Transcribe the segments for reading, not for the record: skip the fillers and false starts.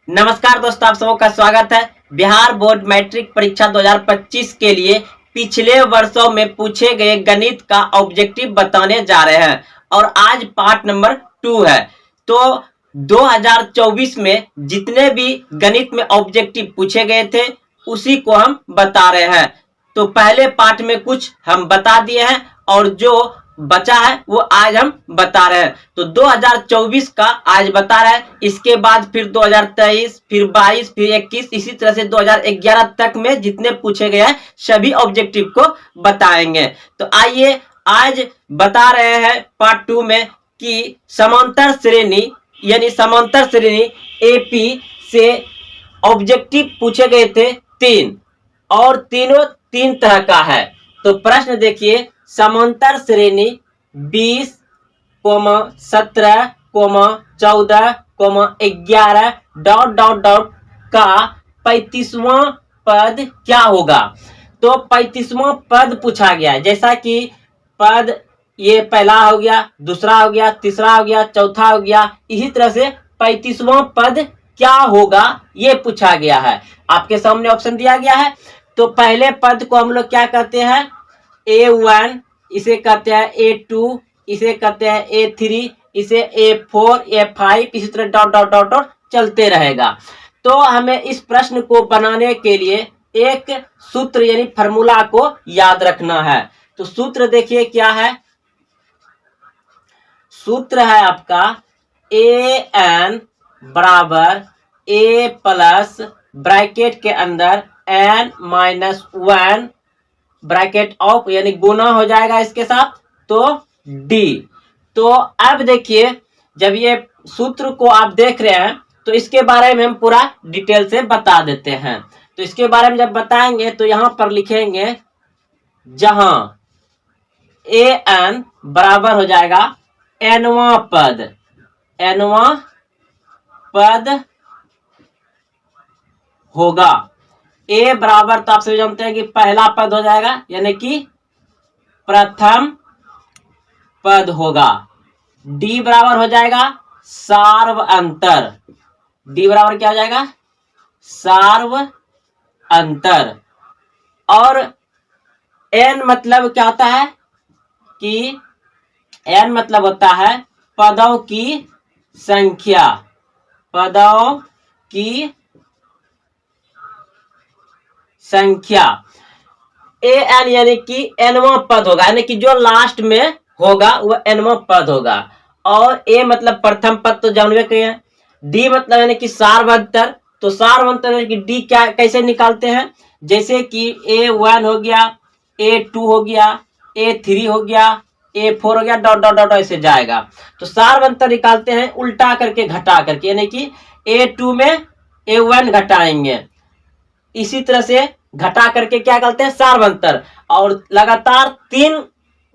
नमस्कार दोस्तों, आप सबों का स्वागत है। बिहार बोर्ड मैट्रिक परीक्षा 2025 के लिए पिछले वर्षों में पूछे गए गणित का ऑब्जेक्टिव बताने जा रहे हैं और आज पार्ट नंबर 2 है। तो 2024 में जितने भी गणित में ऑब्जेक्टिव पूछे गए थे उसी को हम बता रहे हैं। तो पहले पार्ट में कुछ हम बता दिए हैं और जो बचा है वो आज हम बता रहे हैं। तो 2024 का आज बता रहे हैं, इसके बाद फिर 2023, फिर 22, फिर 21, इसी तरह से 2011 तक में जितने पूछे गए हैं सभी ऑब्जेक्टिव को बताएंगे। तो आइए आज बता रहे हैं पार्ट 2 में कि समांतर श्रेणी यानी समांतर श्रेणी एपी से ऑब्जेक्टिव पूछे गए थे 3 और तीनों 3 तरह का है। तो प्रश्न देखिए, समांतर श्रेणी 20, 17, 14, 11 ... का 35वां पद क्या होगा। तो 35वां पद पूछा गया है। जैसा कि पद ये पहला हो गया, दूसरा हो गया, तीसरा हो गया, चौथा हो गया, इसी तरह से 35वां पद क्या होगा ये पूछा गया है। आपके सामने ऑप्शन दिया गया है। तो पहले पद को हम लोग क्या कहते हैं, A1, इसे कहते हैं A2, इसे कहते हैं A3, इसे A4, A5, इसी तरह ... चलते रहेगा। तो हमें इस प्रश्न को बनाने के लिए एक सूत्र यानी फार्मूला को याद रखना है। तो सूत्र देखिए क्या है। सूत्र है आपका AN बराबर A प्लस ब्रैकेट के अंदर N-1 ब्रैकेट ऑफ यानी गुना हो जाएगा इसके साथ, तो D। तो अब देखिए, जब ये सूत्र को आप देख रहे हैं तो इसके बारे में हम पूरा डिटेल से बता देते हैं। तो इसके बारे में जब बताएंगे तो यहां पर लिखेंगे, जहां AN बराबर हो जाएगा Nवां पद, Nवां पद होगा। A बराबर तो आप सभी जानते हैं कि पहला पद हो जाएगा यानी कि प्रथम पद होगा। D बराबर हो जाएगा सार्व अंतर। D बराबर क्या हो जाएगा, सार्व अंतर। और N मतलब क्या होता है कि N मतलब होता है पदों की संख्या, पदों की संख्या। AN यानी कि Nवां पद होगा, यानी कि जो लास्ट में होगा वह Nवां पद होगा। और A मतलब प्रथम पद तो जानवे के हैं। D मतलब यानी कि सार्वंतर। तो सार्वंतर यानी कि D क्या कैसे निकालते हैं, जैसे कि A1 हो गया, A2 हो गया, A3 हो गया, A4 हो गया ... ऐसे जाएगा। तो सार्वंतर निकालते हैं उल्टा करके, घटा करके, यानी कि A2 में A1 घटाएंगे, इसी तरह से घटा करके क्या करते हैं, सार्वंतर। और लगातार 3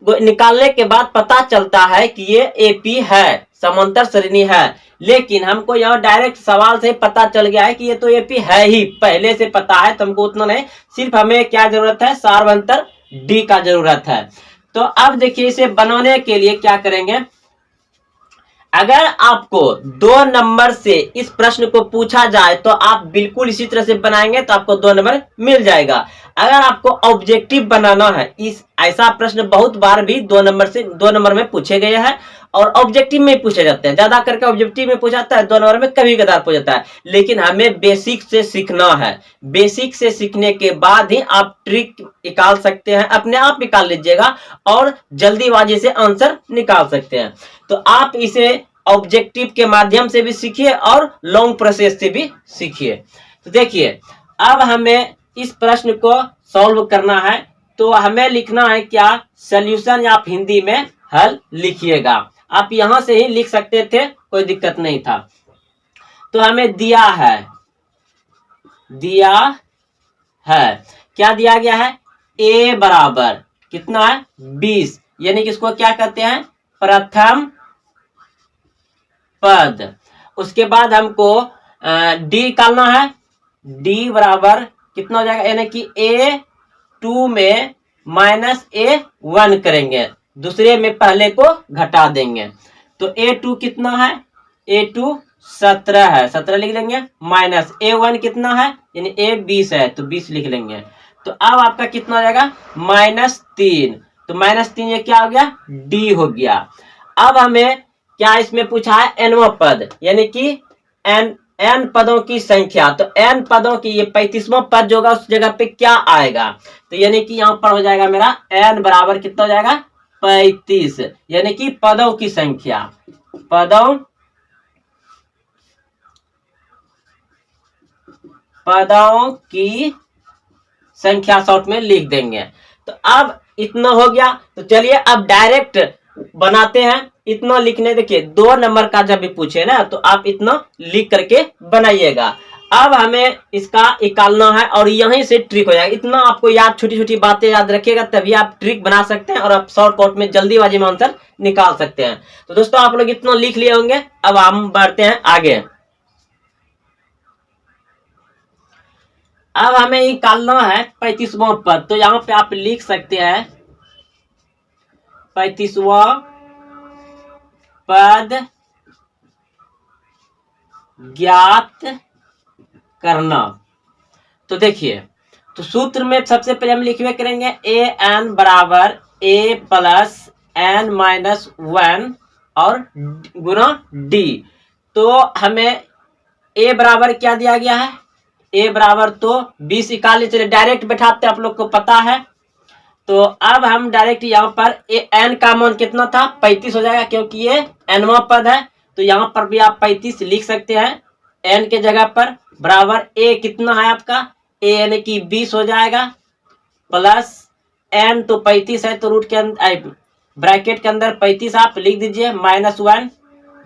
निकालने के बाद पता चलता है कि ये एपी है, समांतर श्रेणी है। लेकिन हमको यह डायरेक्ट सवाल से पता चल गया है कि ये तो एपी है ही, पहले से पता है, तुमको उतना नहीं, सिर्फ हमें क्या जरूरत है, सार्वंतर डी का जरूरत है। तो अब देखिए, इसे बनाने के लिए क्या करेंगे, अगर आपको 2 नंबर से इस प्रश्न को पूछा जाए तो आप बिल्कुल इसी तरह से बनाएंगे तो आपको 2 नंबर मिल जाएगा। अगर आपको ऑब्जेक्टिव बनाना है, इस ऐसा प्रश्न बहुत बार भी 2 नंबर में पूछे गए हैं और ऑब्जेक्टिव में पूछे जाते हैं। ज्यादा करके ऑब्जेक्टिव में पूछा जाता है, 2 नंबर में कभी कदार पूछा जाता है। लेकिन हमें बेसिक से सीखना है। बेसिक से सीखने के बाद ही आप ट्रिक निकाल सकते हैं, अपने आप निकाल लीजिएगा और जल्दीबाजी से आंसर निकाल सकते हैं। तो आप इसे ऑब्जेक्टिव के माध्यम से भी सीखिए और लॉन्ग प्रोसेस से भी सीखिए। तो देखिए, अब हमें इस प्रश्न को सॉल्व करना है। तो हमें लिखना है क्या, सॉल्यूशन, या आप हिंदी में हल लिखिएगा। आप यहां से ही लिख सकते थे, कोई दिक्कत नहीं था। तो हमें दिया है क्या दिया गया है, A बराबर कितना है, 20, यानी कि इसको क्या कहते हैं, प्रथम पद। उसके बाद हमको D निकालना है। D बराबर कितना हो जाएगा, यानी कि A2 में -A1 करेंगे, दूसरे में पहले को घटा देंगे। तो A2 कितना है, A2 17 है, 17 लिख लेंगे, माइनस A1 कितना है, यानी A 20 है तो 20 लिख लेंगे। तो अब आपका कितना हो जाएगा, -3। तो -3 ये क्या हो गया, D हो गया। अब हमें क्या इसमें पूछा है, nवां पद, यानी कि n पदों की संख्या। तो n पदों की, ये 35वां पद जो होगा उस जगह पे क्या आएगा, तो यानी कि यहां पर हो जाएगा मेरा n बराबर कितना हो जाएगा, 35, यानी कि पदों की संख्या, पदों की संख्या शॉर्ट में लिख देंगे। तो अब इतना हो गया। तो चलिए अब डायरेक्ट बनाते हैं। इतना लिखने, देखिए 2 नंबर का जब भी पूछे ना तो आप इतना लिख करके बनाइएगा। अब हमें इसका निकालना है और यहीं से ट्रिक हो जाएगा। इतना आपको याद, छोटी छोटी बातें याद रखिएगा तभी आप ट्रिक बना सकते हैं और आप शॉर्टकट में जल्दीबाजी में आंसर निकाल सकते हैं। तो दोस्तों आप लोग इतना लिख लिए होंगे। अब हम बढ़ते हैं आगे। अब हमें निकालना है 35वां पद। तो यहां पे आप लिख सकते हैं 35वां पद ज्ञात करना। तो देखिए, तो सूत्र में सबसे पहले हम लिखवे करेंगे an बराबर a प्लस n माइनस 1 और गुना d। तो हमें a बराबर क्या दिया गया है, a बराबर तो 20 निकाल, चलिए डायरेक्ट बैठाते, आप लोग को पता है। तो अब हम डायरेक्ट यहाँ पर n का मान कितना था, 35 हो जाएगा, क्योंकि ये nवां पद है। तो यहाँ पर भी आप 35 लिख सकते हैं n के जगह पर, बराबर a कितना है आपका, a यानी कि 20 हो जाएगा, प्लस n तो 35 है तो रूट के अंदर, ब्रैकेट के अंदर 35 आप लिख दीजिए, -1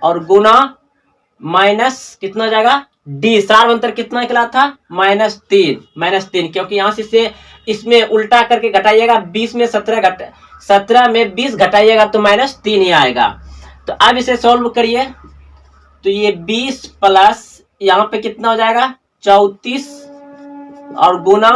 और गुना माइनस कितना हो जाएगा d, सार अंतर कितना निकला था, -3, क्योंकि यहाँ से इसमें उल्टा करके घटाइएगा, 20 में 17 में 20 घटाइएगा तो -3 ही आएगा। तो अब इसे सॉल्व करिए। तो ये 20 प्लस यहाँ पे कितना हो जाएगा 34 और गुना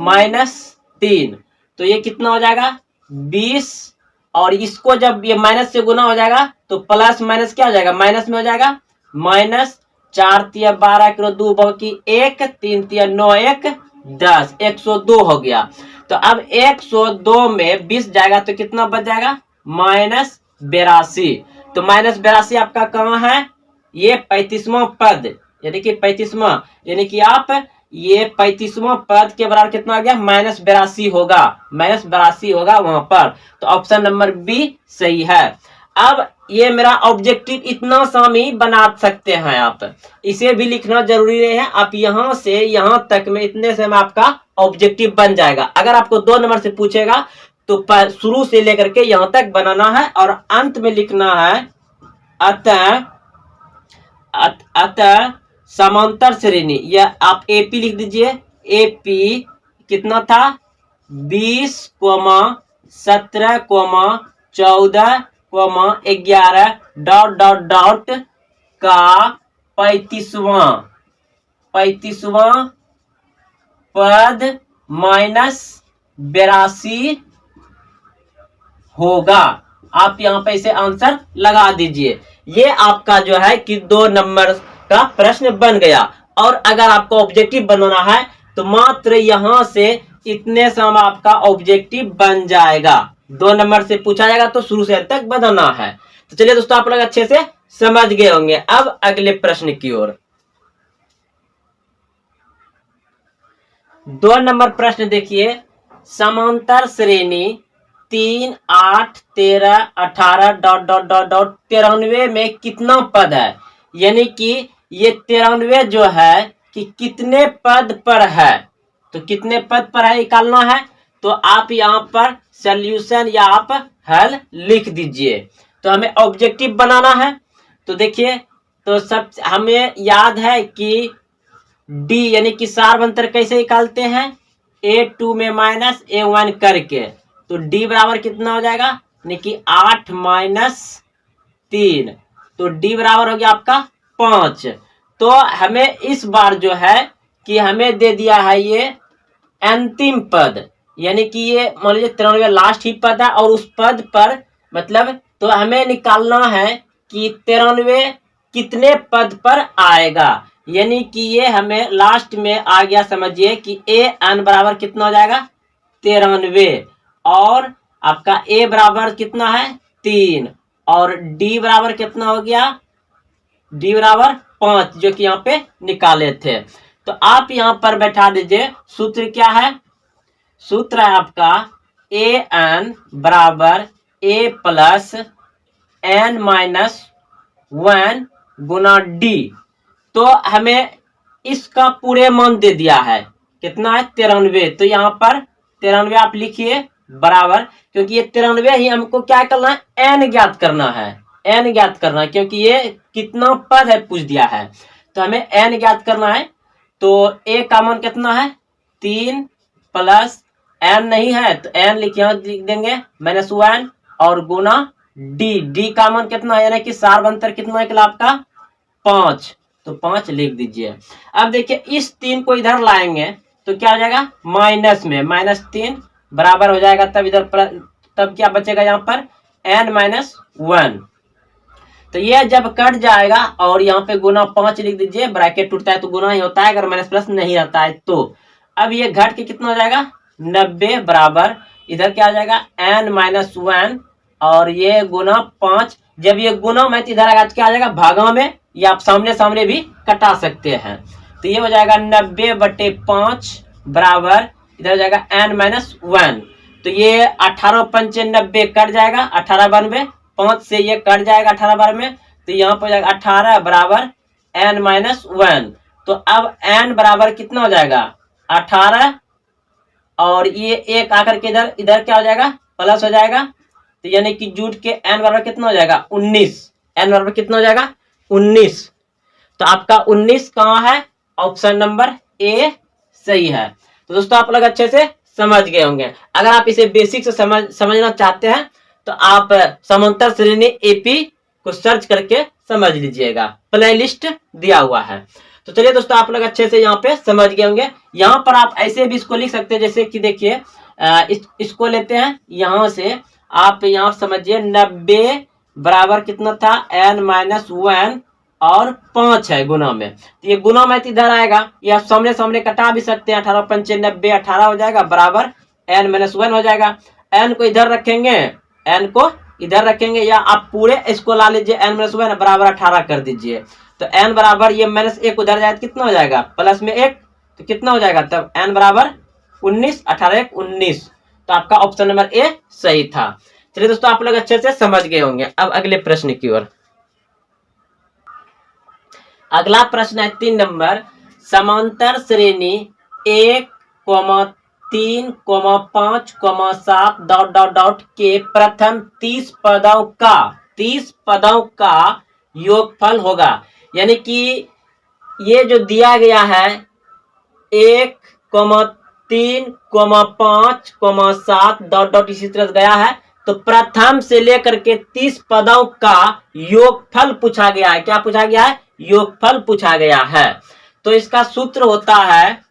-3, तो ये कितना हो जाएगा 20, और इसको जब ये माइनस से गुना हो जाएगा तो प्लस माइनस क्या हो जाएगा, माइनस में हो जाएगा, -4 तिया 12 करो 2 बाकी 1, 3 तिया 9 1 10, 102 हो गया। तो अब 102 में 20 जाएगा तो कितना बच जाएगा, -82। तो -82 आपका कहाँ है, ये 35वां पद, यानी कि 35वां, यानी कि आप ये 35वां पद के बराबर कितना आ गया, -82 होगा, -82 होगा वहां पर। तो ऑप्शन नंबर बी सही है। अब ये मेरा ऑब्जेक्टिव इतना सामी बना सकते हैं आप, इसे भी लिखना जरूरी नहीं है। आप यहां से यहां तक में, इतने से में आपका ऑब्जेक्टिव बन जाएगा। अगर आपको 2 नंबर से पूछेगा तो शुरू से लेकर के यहां तक बनाना है और अंत में लिखना है अतः समांतर श्रेणी, या आप एपी लिख दीजिए। एपी कितना था 20, 17, 14, 11 डॉट डॉट डॉट का 35वां पद -82 होगा। आप यहाँ पे इसे आंसर लगा दीजिए। ये आपका जो है कि 2 नंबर का प्रश्न बन गया। और अगर आपको ऑब्जेक्टिव बनाना है तो मात्र यहां से इतने समय आपका ऑब्जेक्टिव बन जाएगा। 2 नंबर से पूछा जाएगा तो शुरू से अंत तक बनाना है। तो चलिए दोस्तों, आप लोग अच्छे से समझ गए होंगे। अब अगले प्रश्न की ओर। 2 नंबर प्रश्न देखिए, समांतर श्रेणी 3, 8, 13, 18 डॉट डॉट डॉट डॉट 93 में कितना पद है, यानी कि ये 93 जो है कि कितने पद पर है। तो कितने पद पर है निकालना है। तो आप यहाँ पर सॉल्यूशन या आप हल लिख दीजिए। तो हमें ऑब्जेक्टिव बनाना है। तो देखिए, तो सब हमें याद है कि डी यानी कि सार अंतर कैसे निकालते हैं, A2 में -A1 करके। तो डी बराबर कितना हो जाएगा, यानी कि 8 - 3, तो डी बराबर हो गया आपका 5। तो हमें इस बार जो है कि हमें दे दिया है ये अंतिम पद, यानी कि ये मान लीजिए 93 लास्ट ही पद है और उस पद पर मतलब, तो हमें निकालना है कि 93 कितने पद पर आएगा। यानी कि ये हमें लास्ट में आ गया, समझिए कि ए एन बराबर कितना हो जाएगा 93, और आपका ए बराबर कितना है 3, और डी बराबर कितना हो गया, डी बराबर 5, जो कि यहाँ पे निकाले थे। तो आप यहाँ पर बैठा दीजिए, सूत्र क्या है, सूत्र है आपका ए एन बराबर ए प्लस एन माइनस 1 गुना डी। तो हमें इसका पूरे मान दे दिया है, कितना है 93। तो यहाँ पर 93 आप लिखिए बराबर, क्योंकि ये 93 ही हमको क्या करना है, एन ज्ञात करना है, एन ज्ञात करना है, क्योंकि ये कितना पद है पूछ दिया है, तो हमें एन ज्ञात करना है। तो ए का मान कितना है 3 प्लस एन नहीं है तो एन लिख देंगे -1 और गुना डी, डी का मान कितना है, यानी कि सार्वंतर कितना निकला आपका 5, तो 5 लिख दीजिए। अब देखिए इस 3 को इधर लाएंगे तो क्या हो जाएगा माइनस में, -3 बराबर हो जाएगा, तब इधर तब क्या बचेगा यहाँ पर n-1। तो ये जब कट जाएगा और यहाँ पे गुना 5 लिख दीजिए, ब्रैकेट टूटता है तो गुना ही होता है अगर माइनस प्लस नहीं रहता है तो। अब ये घट के कितना हो जाएगा 90 बराबर, इधर क्या आ जाएगा n-1 और ये गुना 5। जब ये गुना में इधर आएगा तो क्या आ जाएगा भागा में, या आप सामने सामने भी कटा सकते हैं। तो ये हो जाएगा 90/5 बराबर, इधर हो जाएगा n-1। तो ये 18×5 कट जाएगा, 18 5 से ये कट जाएगा 18 में, तो यहाँ पर जाएगा 18 बराबर n-1। तो अब n बराबर कितना हो जाएगा 18, और ये एक आकर के इधर इधर क्या हो जाएगा प्लस हो जाएगा, तो यानी कि जुट के n बराबर कितना हो जाएगा 19, n बराबर कितना हो जाएगा 19। तो आपका 19 कहाँ है, ऑप्शन नंबर ए सही है। तो दोस्तों आप लोग अच्छे से समझ गए होंगे। अगर आप इसे बेसिक से समझना चाहते हैं तो आप समांतर श्रेणी एपी को सर्च करके समझ लीजिएगा, प्लेलिस्ट दिया हुआ है। तो चलिए दोस्तों आप लोग अच्छे से यहाँ पे समझ गए होंगे। यहाँ पर आप ऐसे भी इसको लिख सकते हैं, जैसे कि देखिए इसको लेते हैं यहाँ से, आप यहाँ समझिए 90 बराबर कितना था n-1 और 5 है गुना में, तो ये गुना में इधर आएगा, ये आप सामने सामने कटा भी सकते हैं, 18×5 18 हो जाएगा बराबर n-1 हो जाएगा। n को इधर रखेंगे, n को इधर रखेंगे, या आप पूरे इसको ला लीजिए n-1 बराबर 18 कर दीजिए। तो n बराबर ये -1 उधर जाए कितना हो जाएगा प्लस में 1, तो कितना हो जाएगा तब n बराबर 19, 18 19। तो आपका ऑप्शन नंबर ए सही था। चलिए दोस्तों आप लोग अच्छे से समझ गए होंगे। अब अगले प्रश्न की ओर। अगला प्रश्न है 3 नंबर, समांतर श्रेणी 1, 3, 5, 7 ... के प्रथम 30 पदों का योगफल होगा। यानी कि ये जो दिया गया है 1, 3, 5, 7 ... इसी तरह गया है, तो प्रथम से लेकर के 30 पदों का योगफल पूछा गया है। क्या पूछा गया है, योगफल पूछा गया है। तो इसका सूत्र होता है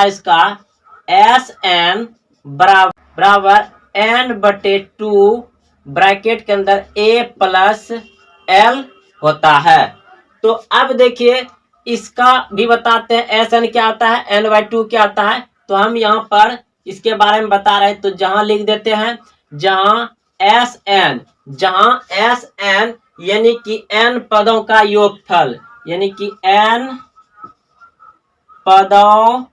इसका Sn बराबर n/2 ब्रैकेट के अंदर a प्लस l होता है। तो अब देखिए इसका भी बताते हैं, Sn क्या आता है n/2 क्या आता है। तो हम यहाँ पर इसके बारे में बता रहे हैं, तो जहां लिख देते हैं जहां Sn यानी कि n पदों का योगफल, यानी कि n पदों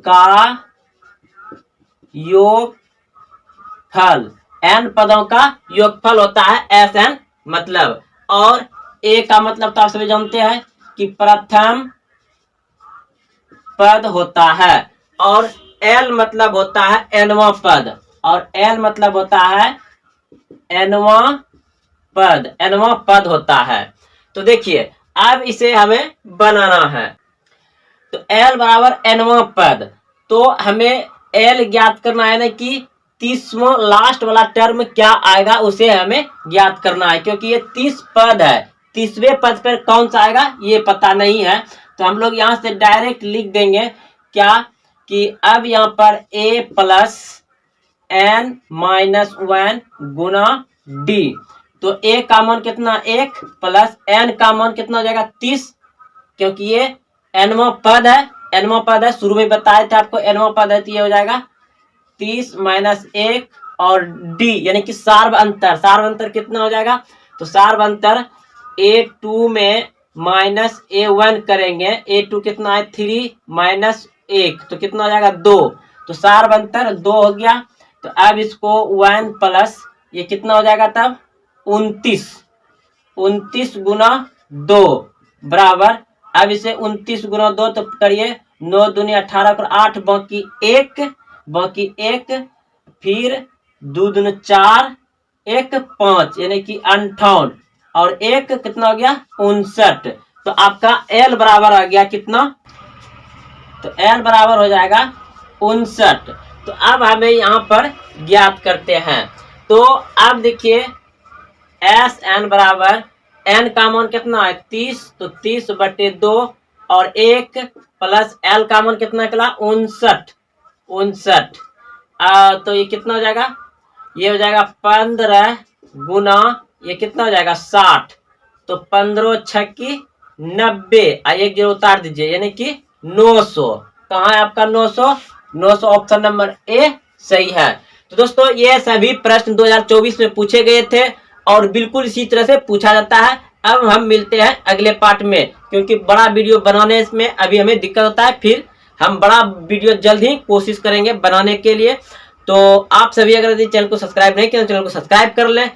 का योगफल, n पदों का योगफल होता है Sn मतलब। और a का मतलब तो आप सभी जानते हैं कि प्रथम पद होता है, और l मतलब होता है nवां पद, और l मतलब होता है nवां पद होता है। तो देखिए अब इसे हमें बनाना है, तो l बराबर nवां पद, तो हमें l ज्ञात करना है ना कि 30वां लास्ट वाला टर्म क्या आएगा उसे हमें ज्ञात करना है, क्योंकि ये 30 पद है, 30वें पद पर कौन सा आएगा ये पता नहीं है। तो हम लोग यहाँ से डायरेक्ट लिख देंगे क्या कि अब यहाँ पर a plus n-1 Guna d, तो a का मान कितना 1 प्लस n का मान कितना हो जाएगा 30, क्योंकि ये nवां पद है, शुरू में बताए थे आपको nवां पद है, तो ये हो जाएगा 30 माइनस 1 और d यानी कि सार्व अंतर कितना हो जाएगा, तो सार्व अंतर a2 में माइनस a1 करेंगे, a2 कितना है 3 माइनस 1 तो कितना हो जाएगा 2, तो सार्व अंतर 2 हो गया। तो अब इसको 1 प्लस ये कितना हो जाएगा तब 29 गुना 2 बराबर, अब इसे 29 गुना 2 तो करिए 9 दूनी 18 और 8 बाकी 1 फिर 2 दूनी 4 1 5 यानी कि 58 और 1 कितना हो गया 59। तो आपका L बराबर आ गया कितना, तो L बराबर हो जाएगा 59। तो अब हमें यहाँ पर ज्ञात करते हैं। तो अब देखिए SN बराबर n का मान कितना है 30, तो 30/2 और 1 प्लस L का मान कितना निकला 59। तो ये कितना हो जाएगा, ये हो जाएगा 15 गुना ये कितना हो जाएगा 60, तो 15 छक्की 90, एक जीरो उतार दीजिए यानी कि 900। कहाँ है आपका 900 ऑप्शन नंबर ए सही है। तो दोस्तों ये सभी प्रश्न 2024 में पूछे गए थे और बिल्कुल इसी तरह से पूछा जाता है। अब हम मिलते हैं अगले पार्ट में, क्योंकि बड़ा वीडियो बनाने में अभी हमें दिक्कत होता है, फिर हम बड़ा वीडियो जल्द ही कोशिश करेंगे बनाने के लिए। तो आप सभी अगर यदि चैनल को सब्सक्राइब नहीं किया तो चैनल को सब्सक्राइब कर लें